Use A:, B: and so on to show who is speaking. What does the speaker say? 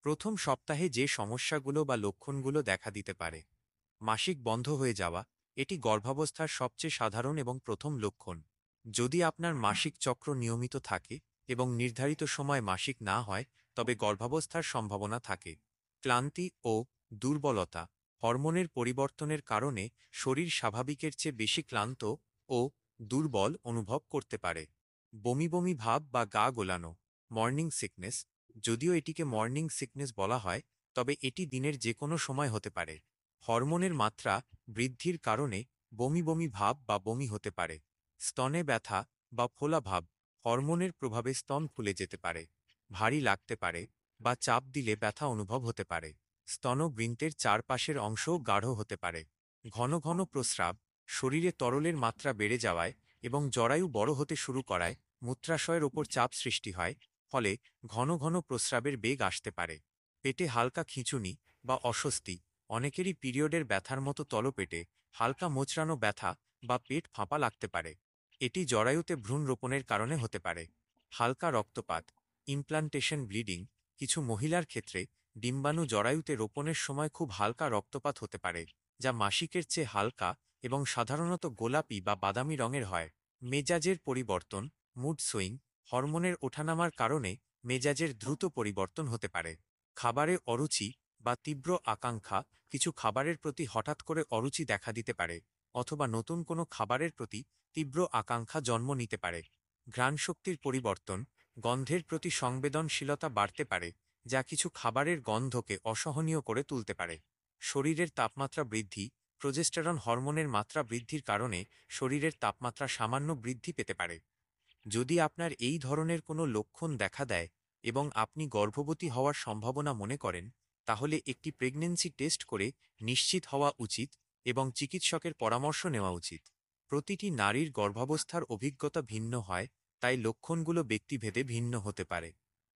A: প্রথম সপ্তাহে যে সমস্যাগুলো বা লক্ষণগুলো দেখা দিতে পারে। মাসিক বন্ধ হয়ে যাওয়া, এটি গর্ভাবস্থার সবচেয়ে সাধারণ এবং প্রথম লক্ষণ। যদি আপনার মাসিক চক্র নিয়মিত থাকে এবং নির্ধারিত সময় মাসিক না হয়, তবে গর্ভাবস্থার সম্ভাবনা থাকে। ক্লান্তি ও দুর্বলতা, হরমোনের পরিবর্তনের কারণে শরীর স্বাভাবিকের চেয়ে বেশি ক্লান্ত ও দুর্বল অনুভব করতে পারে। বমি বমি ভাব বা গা গোলানো, মর্নিং সিকনেস। যদিও এটিকে মর্নিং সিকনেস বলা হয়, তবে এটি দিনের যে কোনো সময় হতে পারে। হরমোনের মাত্রা বৃদ্ধির কারণে বমি বমি ভাব বা বমি হতে পারে। স্তনে ব্যথা বা ফোলা ভাব, হরমোনের প্রভাবে স্তন ফুলে যেতে পারে। ভারী লাগতে পারে বা চাপ দিলে ব্যথা অনুভব হতে পারে। স্তনবৃন্তের চারপাশের অংশও গাঢ় হতে পারে। ঘন ঘন প্রস্রাব, শরীরে তরলের মাত্রা বেড়ে যাওয়ায় এবং জরায়ু বড় হতে শুরু করায় মূত্রাশয়ের ওপর চাপ সৃষ্টি হয়, ফলে ঘন ঘন প্রস্রাবের বেগ আসতে পারে। পেটে হালকা খিঁচুনি বা অস্বস্তি, অনেকেরই পিরিয়ডের ব্যথার মতো তলপেটে হালকা মোচড়ানো ব্যথা বা পেট ফাঁপা লাগতে পারে। এটি জরায়ুতে ভ্রূণ রোপণের কারণে হতে পারে। হালকা রক্তপাত, ইমপ্লান্টেশন ব্লিডিং, কিছু মহিলার ক্ষেত্রে ডিম্বাণু জরায়ুতে রোপণের সময় খুব হালকা রক্তপাত হতে পারে, যা মাসিকের চেয়ে হালকা এবং সাধারণত গোলাপি বা বাদামি রঙের হয়। মেজাজের পরিবর্তন, মুড সুইং, হরমোনের ওঠানামার কারণে মেজাজের দ্রুত পরিবর্তন হতে পারে। খাবারে অরুচি বা তীব্র আকাঙ্ক্ষা, কিছু খাবারের প্রতি হঠাৎ করে অরুচি দেখা দিতে পারে, অথবা নতুন কোনো খাবারের প্রতি তীব্র আকাঙ্ক্ষা জন্ম নিতে পারে। ঘ্রাণশক্তির পরিবর্তন, গন্ধের প্রতি সংবেদনশীলতা বাড়তে পারে, যা কিছু খাবারের গন্ধকে অসহনীয় করে তুলতে পারে। শরীরের তাপমাত্রা বৃদ্ধি, প্রজেস্টেরন হরমোনের মাত্রা বৃদ্ধির কারণে শরীরের তাপমাত্রা সামান্য বৃদ্ধি পেতে পারে। যদি আপনার এই ধরনের কোনো লক্ষণ দেখা দেয় এবং আপনি গর্ভবতী হওয়ার সম্ভাবনা মনে করেন, তাহলে একটি প্রেগন্যান্সি টেস্ট করে নিশ্চিত হওয়া উচিত এবং চিকিৎসকের পরামর্শ নেওয়া উচিত। প্রতিটি নারীর গর্ভাবস্থার অভিজ্ঞতা ভিন্ন হয়, তাই লক্ষণগুলো ব্যক্তিভেদে ভিন্ন হতে পারে।